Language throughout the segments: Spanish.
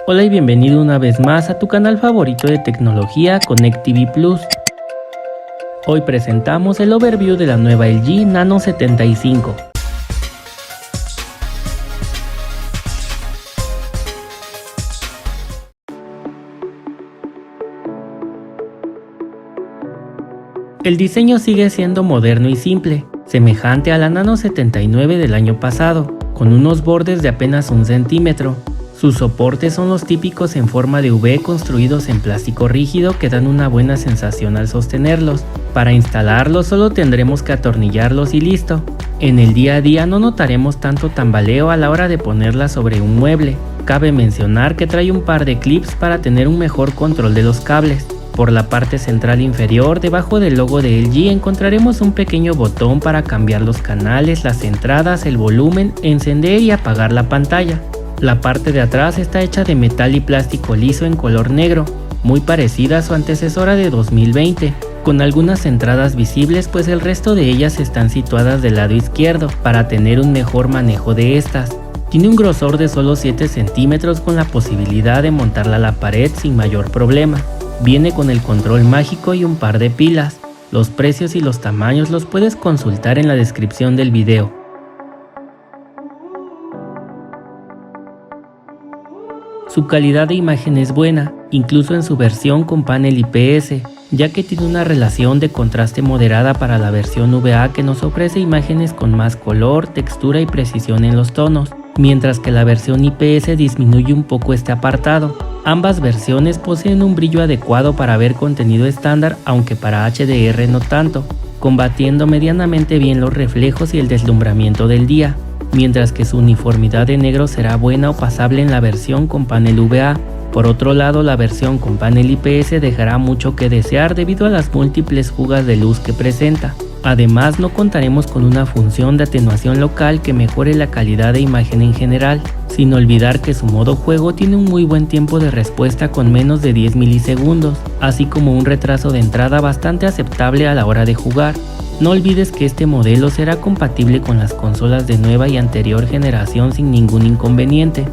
Hola y bienvenido una vez más a tu canal favorito de tecnología Connect TV Plus. Hoy presentamos el overview de la nueva LG Nano 75. El diseño sigue siendo moderno y simple, semejante a la Nano 79 del año pasado, con unos bordes de apenas 1 centímetro. Sus soportes son los típicos en forma de V construidos en plástico rígido que dan una buena sensación al sostenerlos. Para instalarlos solo tendremos que atornillarlos y listo. En el día a día no notaremos tanto tambaleo a la hora de ponerla sobre un mueble. Cabe mencionar que trae un par de clips para tener un mejor control de los cables. Por la parte central inferior, debajo del logo de LG, encontraremos un pequeño botón para cambiar los canales, las entradas, el volumen, encender y apagar la pantalla. La parte de atrás está hecha de metal y plástico liso en color negro, muy parecida a su antecesora de 2020, con algunas entradas visibles pues el resto de ellas están situadas del lado izquierdo para tener un mejor manejo de estas. Tiene un grosor de solo 7 centímetros con la posibilidad de montarla a la pared sin mayor problema. Viene con el control mágico y un par de pilas. Los precios y los tamaños los puedes consultar en la descripción del video. Su calidad de imagen es buena, incluso en su versión con panel IPS, ya que tiene una relación de contraste moderada para la versión VA que nos ofrece imágenes con más color, textura y precisión en los tonos, mientras que la versión IPS disminuye un poco este apartado. Ambas versiones poseen un brillo adecuado para ver contenido estándar, aunque para HDR no tanto, combatiendo medianamente bien los reflejos y el deslumbramiento del día, mientras que su uniformidad de negro será buena o pasable en la versión con panel VA. Por otro lado, la versión con panel IPS dejará mucho que desear debido a las múltiples fugas de luz que presenta. Además, no contaremos con una función de atenuación local que mejore la calidad de imagen en general, sin olvidar que su modo juego tiene un muy buen tiempo de respuesta con menos de 10 milisegundos, así como un retraso de entrada bastante aceptable a la hora de jugar. No olvides que este modelo será compatible con las consolas de nueva y anterior generación sin ningún inconveniente.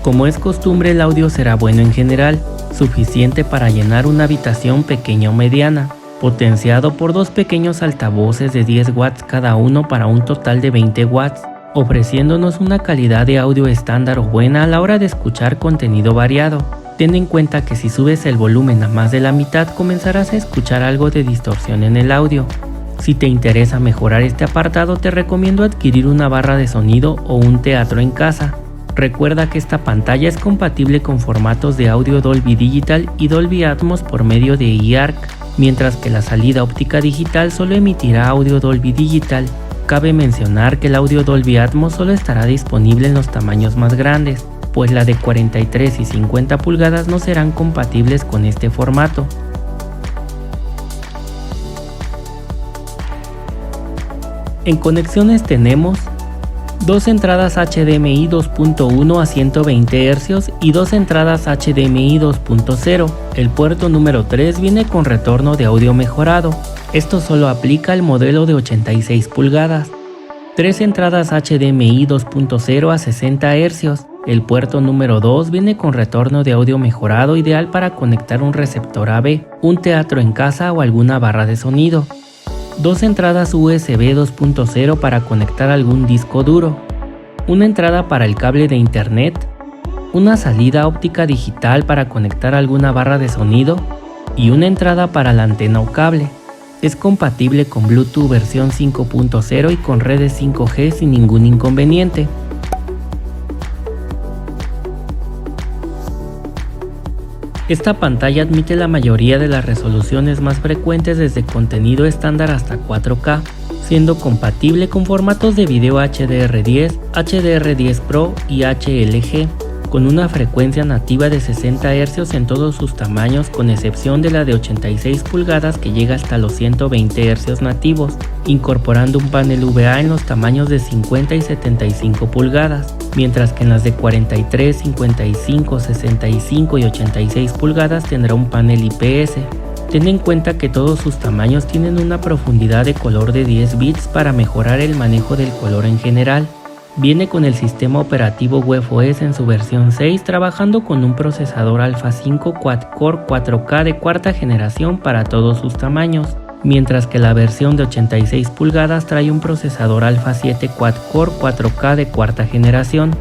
Como es costumbre, el audio será bueno en general, suficiente para llenar una habitación pequeña o mediana, potenciado por dos pequeños altavoces de 10 watts cada uno para un total de 20 watts, ofreciéndonos una calidad de audio estándar o buena a la hora de escuchar contenido variado. Ten en cuenta que si subes el volumen a más de la mitad comenzarás a escuchar algo de distorsión en el audio. Si te interesa mejorar este apartado, te recomiendo adquirir una barra de sonido o un teatro en casa. Recuerda que esta pantalla es compatible con formatos de audio Dolby Digital y Dolby Atmos por medio de eARC, mientras que la salida óptica digital solo emitirá audio Dolby Digital. Cabe mencionar que el audio Dolby Atmos solo estará disponible en los tamaños más grandes, pues la de 43 y 50 pulgadas no serán compatibles con este formato. En conexiones tenemos dos entradas HDMI 2.1 a 120 Hz y dos entradas HDMI 2.0. El puerto número 3 viene con retorno de audio mejorado. Esto solo aplica al modelo de 86 pulgadas. Tres entradas HDMI 2.0 a 60 Hz. El puerto número 2 viene con retorno de audio mejorado, ideal para conectar un receptor AV, un teatro en casa o alguna barra de sonido. Dos entradas USB 2.0 para conectar algún disco duro. Una entrada para el cable de internet. Una salida óptica digital para conectar alguna barra de sonido. Y una entrada para la antena o cable. Es compatible con Bluetooth versión 5.0 y con redes 5G sin ningún inconveniente. Esta pantalla admite la mayoría de las resoluciones más frecuentes desde contenido estándar hasta 4K, siendo compatible con formatos de video HDR10, HDR10 Pro y HLG, con una frecuencia nativa de 60 Hz en todos sus tamaños, con excepción de la de 86 pulgadas que llega hasta los 120 Hz nativos, incorporando un panel VA en los tamaños de 50 y 75 pulgadas, mientras que en las de 43, 55, 65 y 86 pulgadas tendrá un panel IPS. Ten en cuenta que todos sus tamaños tienen una profundidad de color de 10 bits para mejorar el manejo del color en general. Viene con el sistema operativo webOS en su versión 6, trabajando con un procesador Alpha 5 quad-core 4K de cuarta generación para todos sus tamaños, mientras que la versión de 86 pulgadas trae un procesador Alpha 7 quad-core 4K de cuarta generación.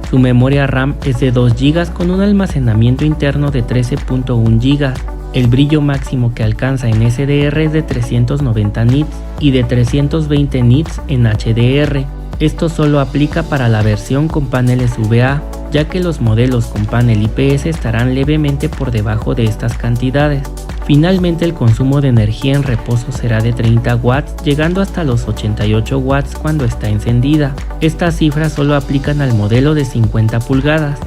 Su memoria RAM es de 2 GB con un almacenamiento interno de 13.1 GB. El brillo máximo que alcanza en SDR es de 390 nits y de 320 nits en HDR. Esto solo aplica para la versión con paneles VA, ya que los modelos con panel IPS estarán levemente por debajo de estas cantidades. Finalmente, el consumo de energía en reposo será de 30 watts, llegando hasta los 88 watts cuando está encendida. Estas cifras solo aplican al modelo de 50 pulgadas.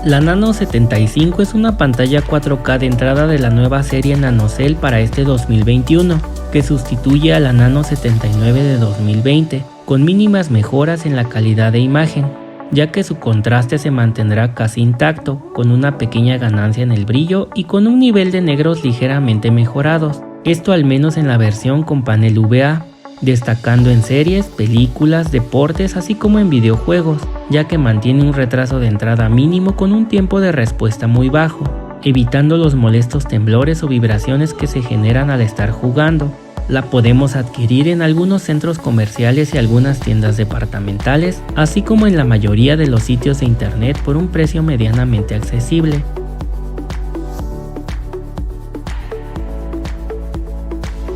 La Nano 75 es una pantalla 4K de entrada de la nueva serie NanoCell para este 2021, que sustituye a la Nano 79 de 2020, con mínimas mejoras en la calidad de imagen, ya que su contraste se mantendrá casi intacto, con una pequeña ganancia en el brillo y con un nivel de negros ligeramente mejorados, esto al menos en la versión con panel VA, destacando en series, películas, deportes, así como en videojuegos, ya que mantiene un retraso de entrada mínimo con un tiempo de respuesta muy bajo, evitando los molestos temblores o vibraciones que se generan al estar jugando. La podemos adquirir en algunos centros comerciales y algunas tiendas departamentales, así como en la mayoría de los sitios de internet por un precio medianamente accesible.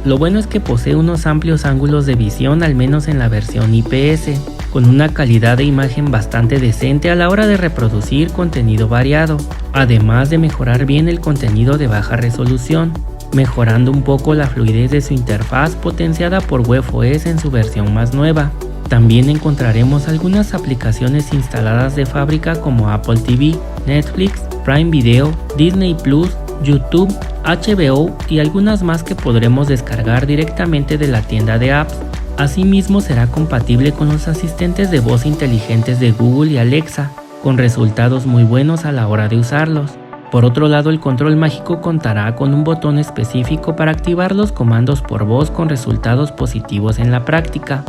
Lo bueno es que posee unos amplios ángulos de visión, al menos en la versión IPS, con una calidad de imagen bastante decente a la hora de reproducir contenido variado, además de mejorar bien el contenido de baja resolución, mejorando un poco la fluidez de su interfaz potenciada por webOS en su versión más nueva. También encontraremos algunas aplicaciones instaladas de fábrica como Apple TV, Netflix, Prime Video, Disney Plus, YouTube, HBO y algunas más que podremos descargar directamente de la tienda de apps. Asimismo, será compatible con los asistentes de voz inteligentes de Google y Alexa, con resultados muy buenos a la hora de usarlos. Por otro lado, el control mágico contará con un botón específico para activar los comandos por voz con resultados positivos en la práctica.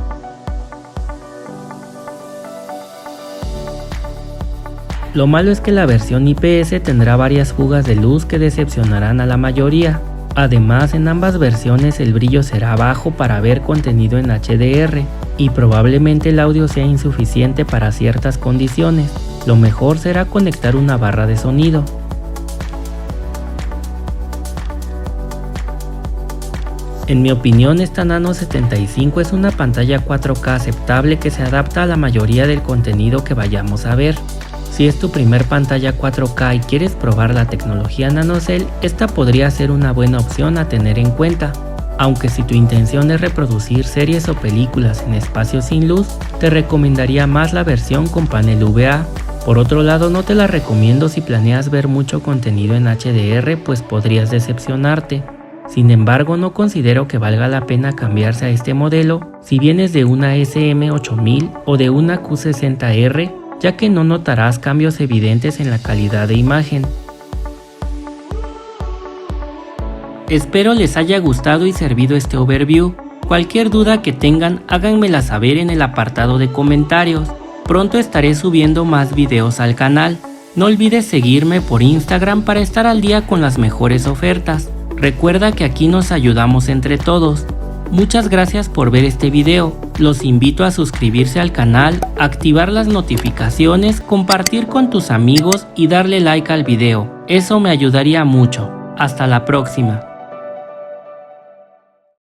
Lo malo es que la versión IPS tendrá varias fugas de luz que decepcionarán a la mayoría. Además, en ambas versiones el brillo será bajo para ver contenido en HDR y probablemente el audio sea insuficiente para ciertas condiciones. Lo mejor será conectar una barra de sonido. En mi opinión, esta Nano 75 es una pantalla 4K aceptable que se adapta a la mayoría del contenido que vayamos a ver. Si es tu primer pantalla 4K y quieres probar la tecnología NanoCell, esta podría ser una buena opción a tener en cuenta. Aunque si tu intención es reproducir series o películas en espacios sin luz, te recomendaría más la versión con panel VA. Por otro lado, no te la recomiendo si planeas ver mucho contenido en HDR, pues podrías decepcionarte. Sin embargo, no considero que valga la pena cambiarse a este modelo si vienes de una SM8000 o de una Q60R, ya que no notarás cambios evidentes en la calidad de imagen. Espero les haya gustado y servido este overview. Cualquier duda que tengan, háganmela saber en el apartado de comentarios. Pronto estaré subiendo más videos al canal. No olvides seguirme por Instagram para estar al día con las mejores ofertas. Recuerda que aquí nos ayudamos entre todos. Muchas gracias por ver este video. Los invito a suscribirse al canal, activar las notificaciones, compartir con tus amigos y darle like al video. Eso me ayudaría mucho. Hasta la próxima.